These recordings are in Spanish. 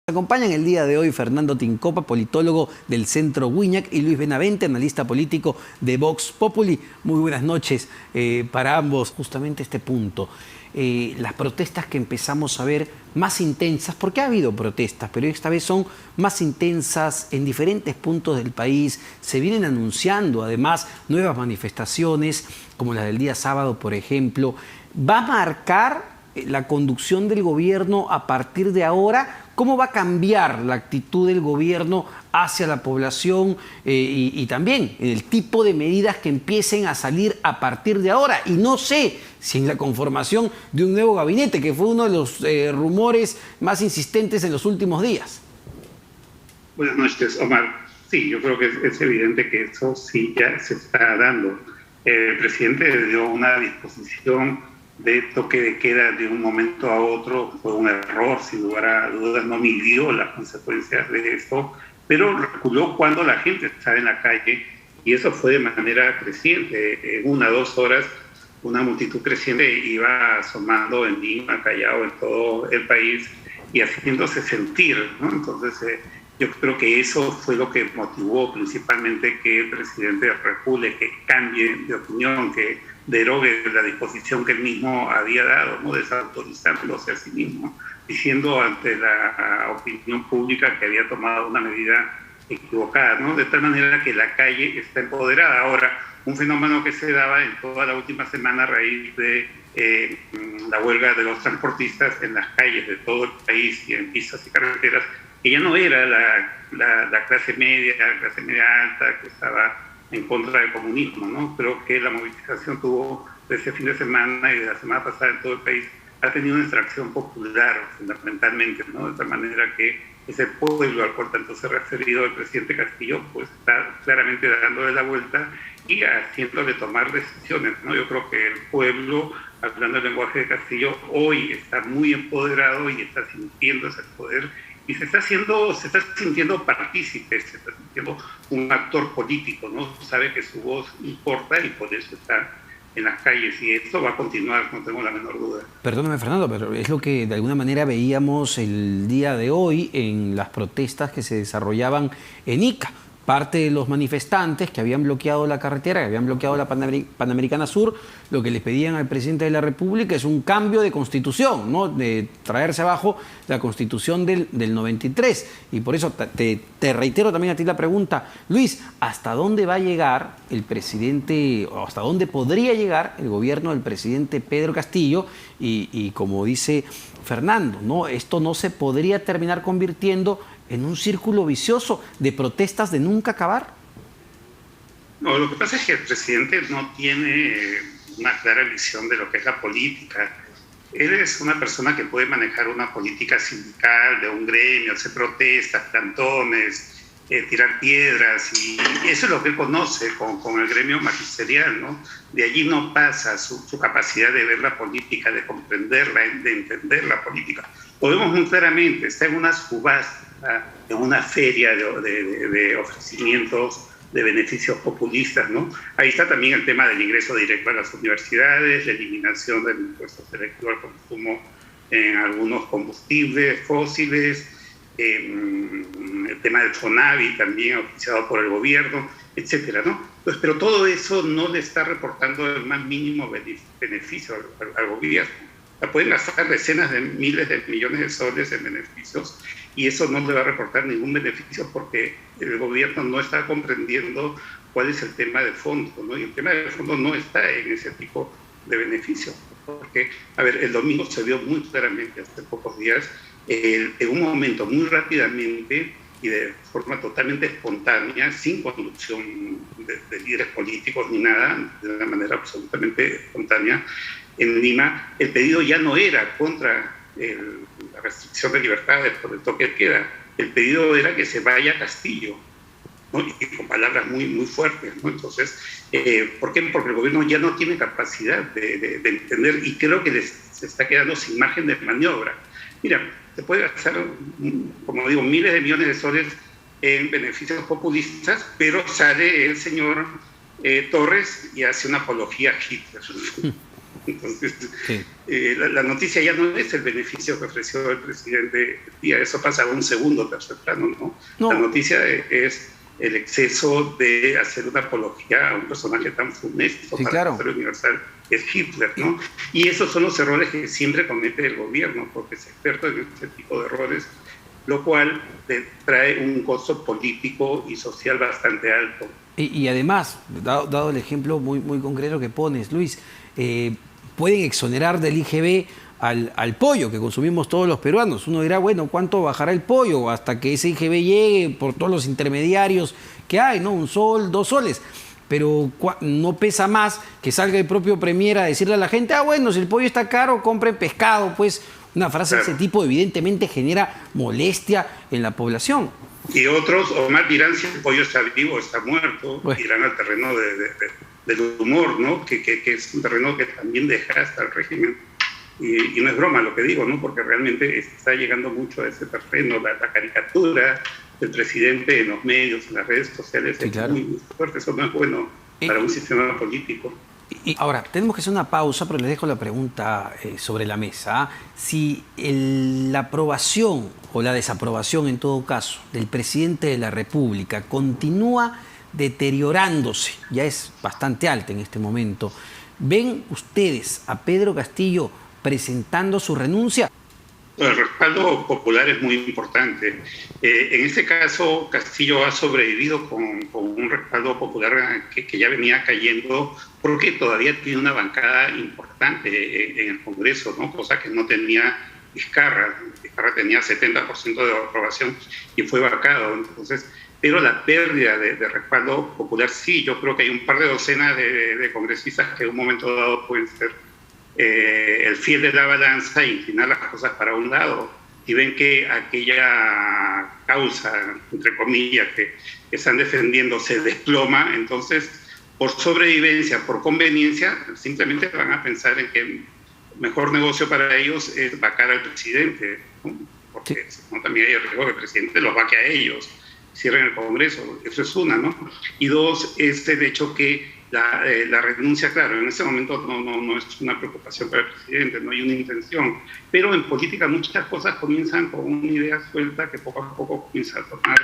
Acompañan el día de hoy Fernando Tincopa, politólogo del Centro Wiñac, y Luis Benavente, analista político de Vox Populi. Muy buenas noches para ambos. Justamente este punto, las protestas que empezamos a ver más intensas, porque ha habido protestas, pero esta vez son más intensas en diferentes puntos del país. Se vienen anunciando además nuevas manifestaciones, como la del día sábado, por ejemplo. ¿Va a marcar la conducción del gobierno a partir de ahora? ¿Cómo va a cambiar la actitud del gobierno hacia la población y también el tipo de medidas que empiecen a salir a partir de ahora? Y no sé si en la conformación de un nuevo gabinete, que fue uno de los rumores más insistentes en los últimos días. Buenas noches, Omar. Sí, yo creo que es evidente que eso sí ya se está dando. El presidente dio una disposición de toque de queda de un momento a otro. Fue un error, sin lugar a dudas, no midió las consecuencias de esto, pero reculó cuando la gente estaba en la calle, y eso fue de manera creciente. En 1 o 2 horas, una multitud creciente iba asomando en Lima, Callao, en todo el país, y haciéndose sentir, ¿no? Entonces, yo creo que eso fue lo que motivó principalmente que el presidente recule, que cambie de opinión, que derogue la disposición que él mismo había dado, ¿no? Desautorizándose a sí mismo, diciendo ante la opinión pública que había tomado una medida equivocada, ¿no? De tal manera que la calle está empoderada. Ahora, un fenómeno que se daba en toda la última semana a raíz de la huelga de los transportistas en las calles de todo el país y en pistas y carreteras, que ya no era la clase media alta que estaba en contra del comunismo, ¿no? Creo que la movilización tuvo de ese fin de semana y de la semana pasada en todo el país ha tenido una extracción popular fundamentalmente, ¿no? De tal manera que ese pueblo al cual tanto se ha referido el presidente Castillo, pues está claramente dándole la vuelta y haciéndole tomar decisiones, ¿no? Yo creo que el pueblo, hablando el lenguaje de Castillo, hoy está muy empoderado y está sintiendo ese poder y se está sintiendo partícipe, se está sintiendo un actor político, ¿no? Sabe que su voz importa y por eso está en las calles, y esto va a continuar, no tengo la menor duda. Perdóname, Fernando, pero es lo que de alguna manera veíamos el día de hoy en las protestas que se desarrollaban en Ica. Parte de los manifestantes que habían bloqueado la carretera, que habían bloqueado la Panamericana Sur, lo que les pedían al presidente de la República es un cambio de constitución, ¿no? De traerse abajo la constitución del 93. Y por eso te reitero también a ti la pregunta, Luis, ¿hasta dónde va a llegar el presidente, o hasta dónde podría llegar el gobierno del presidente Pedro Castillo? Y como dice Fernando, ¿no? Esto no se podría terminar convirtiendo en un círculo vicioso de protestas de nunca acabar. No, lo que pasa es que el presidente no tiene una clara visión de lo que es la política. Él es una persona que puede manejar una política sindical de un gremio, hacer protestas, plantones, tirar piedras, y eso es lo que él conoce con el gremio magisterial, ¿no? De allí no pasa su capacidad de ver la política, de comprenderla, de entender la política. Lo vemos muy claramente, está en una subasta, en una feria de ofrecimientos de beneficios populistas, ¿no? Ahí está también el tema del ingreso directo a las universidades, la eliminación del impuesto selectivo al consumo en algunos combustibles fósiles, el tema del FONAVI también oficiado por el gobierno, etcétera, ¿no? Pues, pero todo eso no le está reportando el más mínimo beneficio al gobierno. Pueden gastar decenas de miles de millones de soles en beneficios y eso no le va a reportar ningún beneficio porque el gobierno no está comprendiendo cuál es el tema de fondo, ¿no? Y el tema de fondo no está en ese tipo de beneficios. Porque, a ver, el domingo se vio muy claramente, hace pocos días, en un momento muy rápidamente y de forma totalmente espontánea, sin conducción de líderes políticos ni nada, de una manera absolutamente espontánea, en Lima, el pedido ya no era contra la restricción de libertades por el toque de queda. El pedido era que se vaya a Castillo, ¿no? Y con palabras muy, muy fuertes, ¿no? Entonces, ¿por qué? Porque el gobierno ya no tiene capacidad de entender, y creo que se está quedando sin margen de maniobra. Mira, se puede gastar, como digo, miles de millones de soles en beneficios populistas, pero sale el señor Torres y hace una apología a Hitler. Entonces, Sí. la noticia ya no es el beneficio que ofreció el presidente, y eso pasa a un segundo o tercer plano, ¿no? La No, noticia es el exceso de hacer una apología a un personaje tan funesto sí, para la claro. historia universal, que es Hitler, ¿no? Y esos son los errores que siempre comete el gobierno, porque es experto en este tipo de errores, lo cual trae un costo político y social bastante alto. Y además, dado el ejemplo muy concreto que pones, Luis, pueden exonerar del IGB al pollo que consumimos todos los peruanos. Uno dirá, bueno, ¿cuánto bajará el pollo hasta que ese IGB llegue por todos los intermediarios que hay, ¿no? 1 sol, 2 soles. Pero no pesa más que salga el propio Premier a decirle a la gente, bueno, si el pollo está caro, compren pescado, pues. Una frase de ese tipo evidentemente genera molestia en la población. Y otros, o más dirán si el pollo está vivo o está muerto, irán al terreno del humor, ¿no? Que es un terreno que también desgasta al régimen. Y no es broma lo que digo, ¿no? Porque realmente está llegando mucho a ese terreno. La caricatura del presidente en los medios, en las redes sociales, sí, claro, es muy fuerte. Eso no es bueno para un sistema político. Y ahora, tenemos que hacer una pausa, pero les dejo la pregunta sobre la mesa. Si la aprobación o la desaprobación, en todo caso, del presidente de la República continúa deteriorándose, ya es bastante alta en este momento, ¿ven ustedes a Pedro Castillo presentando su renuncia? El respaldo popular es muy importante. En este caso, Castillo ha sobrevivido con un respaldo popular que ya venía cayendo, porque todavía tiene una bancada importante en el Congreso, ¿no? Cosa que no tenía Vizcarra. Vizcarra tenía 70% de aprobación y fue vacado. Entonces, pero la pérdida de respaldo popular, sí, yo creo que hay un par de docenas de congresistas que en un momento dado pueden ser el fiel de la balanza e inclinar las cosas para un lado, y ven que aquella causa, entre comillas, que están defendiendo se desploma. Entonces, por sobrevivencia, por conveniencia, simplemente van a pensar en que el mejor negocio para ellos es vacar al presidente, ¿no? Porque ¿no? También hay el riesgo que el presidente los vaque a ellos, cierren el Congreso. Eso es una, ¿no? Y dos, es el hecho que la renuncia, claro, en ese momento no es una preocupación para el presidente, no hay una intención, pero en política muchas cosas comienzan con una idea suelta que poco a poco comienza a tomar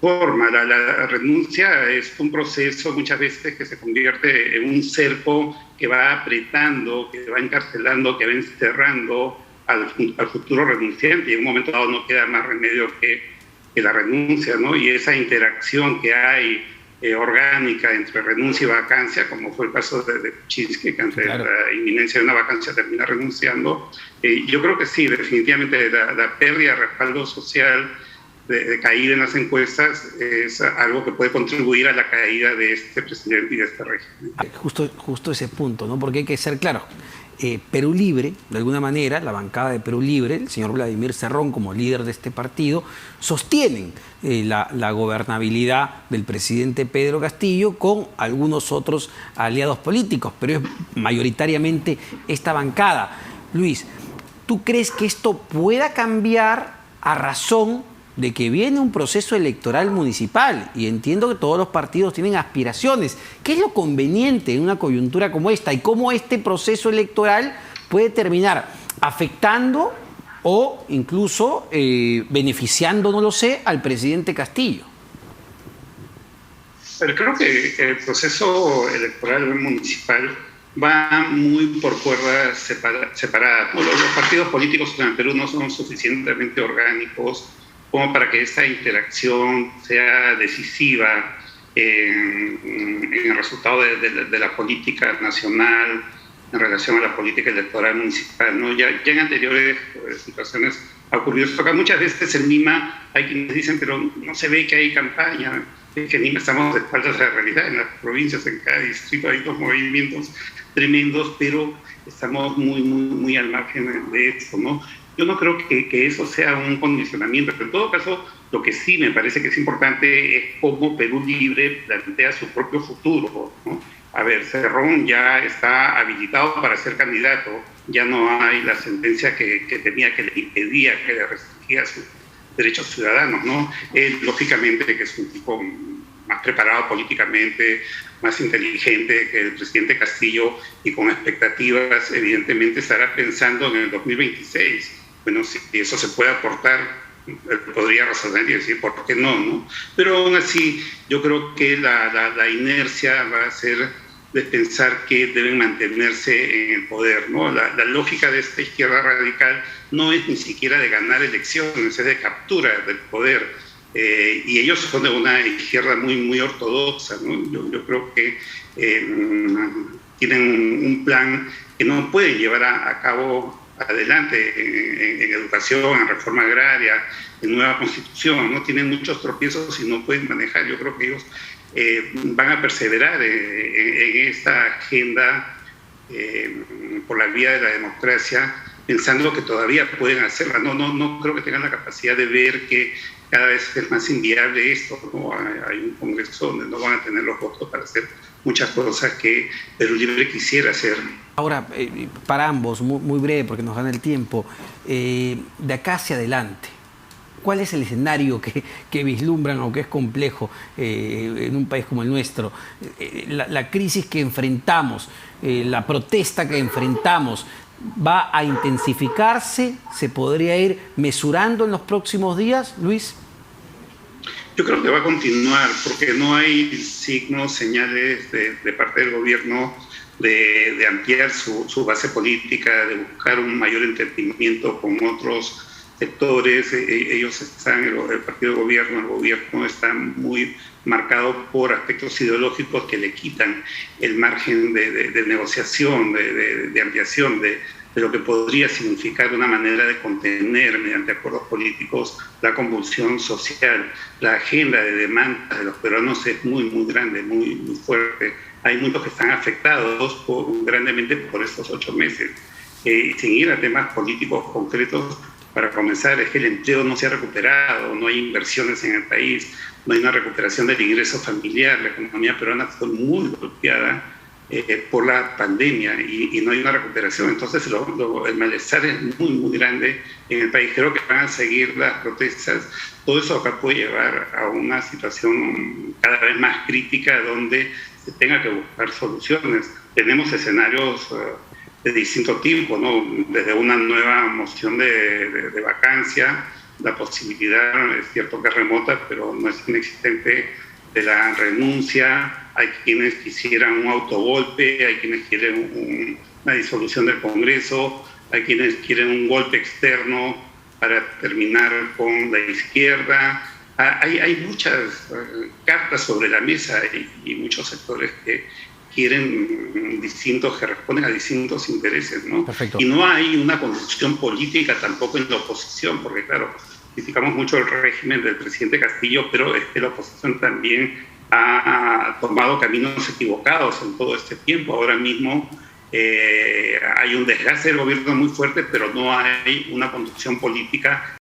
forma. La renuncia es un proceso muchas veces que se convierte en un cerco que va apretando, que va encarcelando, que va encerrando al futuro renunciante, y en un momento dado no queda más remedio que la renuncia, ¿no? Y esa interacción que hay orgánica entre renuncia y vacancia, como fue el caso de Kuczynski, que ante la inminencia de una vacancia termina renunciando. Yo creo que sí, definitivamente la pérdida de respaldo social, de caída en las encuestas, es algo que puede contribuir a la caída de este presidente y de este régimen. Justo ese punto, ¿no? Porque hay que ser claros. Perú Libre, de alguna manera, la bancada de Perú Libre, el señor Vladimir Cerrón como líder de este partido, sostienen la gobernabilidad del presidente Pedro Castillo con algunos otros aliados políticos, pero es mayoritariamente esta bancada. Luis, ¿tú crees que esto pueda cambiar a razón de que viene un proceso electoral municipal? Y entiendo que todos los partidos tienen aspiraciones. ¿Qué es lo conveniente en una coyuntura como esta? ¿Y cómo este proceso electoral puede terminar afectando o incluso beneficiando, no lo sé, al presidente Castillo? Pero creo que el proceso electoral municipal va muy por cuerdas separadas. Los partidos políticos en el Perú no son suficientemente orgánicos como para que esta interacción sea decisiva en el resultado de la política nacional en relación a la política electoral municipal, ¿no? Ya en anteriores situaciones ha ocurrido esto. Muchas veces en Lima hay quienes dicen, pero no se ve que hay campaña, que en Lima estamos de espaldas a la realidad. En las provincias, en cada distrito hay dos movimientos tremendos, pero estamos muy al margen de esto, ¿no? Yo no creo que eso sea un condicionamiento, pero en todo caso, lo que sí me parece que es importante es cómo Perú Libre plantea su propio futuro, ¿no? A ver, Cerrón ya está habilitado para ser candidato, ya no hay la sentencia que tenía, que le impedía, que le restringía sus derechos ciudadanos, ¿no? Él, lógicamente, que es un tipo más preparado políticamente, más inteligente que el presidente Castillo y con expectativas, evidentemente estará pensando en el 2026. Bueno, si eso se puede aportar, podría razonar y decir por qué no, ¿no? Pero aún así, yo creo que la inercia va a ser de pensar que deben mantenerse en el poder, ¿no? La lógica de esta izquierda radical no es ni siquiera de ganar elecciones, es de captura del poder. Y ellos son de una izquierda muy, muy ortodoxa, ¿no? Yo creo que tienen un plan que no pueden llevar a cabo adelante en educación, en reforma agraria, en nueva constitución, ¿no? Tienen muchos tropiezos y no pueden manejar. Yo creo que ellos van a perseverar en esta agenda por la vía de la democracia, pensando que todavía pueden hacerla. No creo que tengan la capacidad de ver que cada vez es más inviable esto, ¿no? Hay un Congreso donde no van a tener los votos para hacer muchas cosas que Perú Libre quisiera hacer. Ahora, para ambos, muy breve porque nos gana el tiempo, de acá hacia adelante, ¿cuál es el escenario que vislumbran, aunque es complejo en un país como el nuestro? La crisis que enfrentamos, la protesta que enfrentamos, ¿va a intensificarse? ¿Se podría ir mesurando en los próximos días, Luis? Yo creo que va a continuar, porque no hay signos, señales de parte del gobierno de ampliar su base política, de buscar un mayor entendimiento con otros sectores. Ellos están, el partido de gobierno, el gobierno está muy marcado por aspectos ideológicos que le quitan el margen de negociación, de ampliación, de lo que podría significar una manera de contener mediante acuerdos políticos la convulsión social. La agenda de demandas de los peruanos es muy, muy grande, muy, muy fuerte. Hay muchos que están afectados grandemente por estos 8 meses. Sin ir a temas políticos concretos, para comenzar, es que el empleo no se ha recuperado, no hay inversiones en el país, no hay una recuperación del ingreso familiar. La economía peruana fue muy golpeada por la pandemia y no hay una recuperación. Entonces el malestar es muy, muy grande en el país. Creo que van a seguir las protestas. Todo eso acá puede llevar a una situación cada vez más crítica donde se tenga que buscar soluciones. Tenemos escenarios de distinto tipo, ¿no? Desde una nueva moción de vacancia, la posibilidad, es cierto que es remota, pero no es inexistente, de la renuncia. Hay quienes quisieran un autogolpe, hay quienes quieren una disolución del Congreso, hay quienes quieren un golpe externo para terminar con la izquierda. Hay muchas cartas sobre la mesa y muchos sectores que quieren que responden a distintos intereses, ¿no? Perfecto. Y no hay una construcción política tampoco en la oposición, porque claro, criticamos mucho el régimen del presidente Castillo, pero es que la oposición también ha tomado caminos equivocados en todo este tiempo. Ahora mismo hay un desgaste del gobierno muy fuerte, pero no hay una conducción política